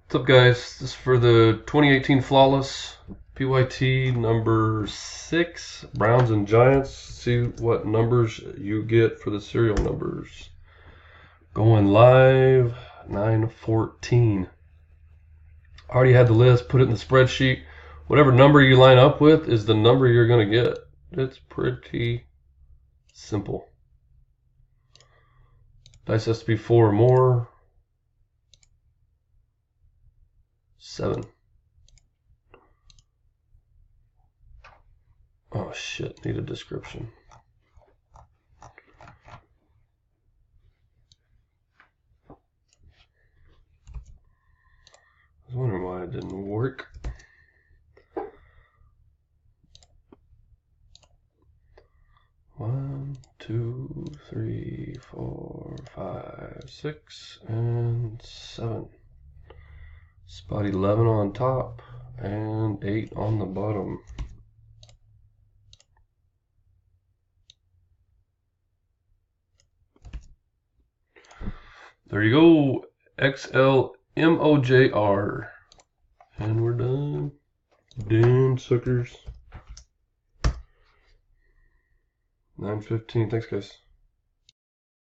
What's up, guys? This is for the 2018 Flawless PYT number 6, Browns and Giants. See what numbers you get for the serial numbers. Going live 9/14. Already had the list, put it in the spreadsheet. Whatever number you line up with is the number you're going to get. It's pretty simple. Dice has to be 4 or more. 7. Oh shit, need a description. I was wondering why it didn't work. One, 2, 3, 4, 5, 6, and 7. Spot 11 on top and 8 on the bottom. There you go, XLMOJR. And we're done. Damn suckers. 9:15. Thanks, guys.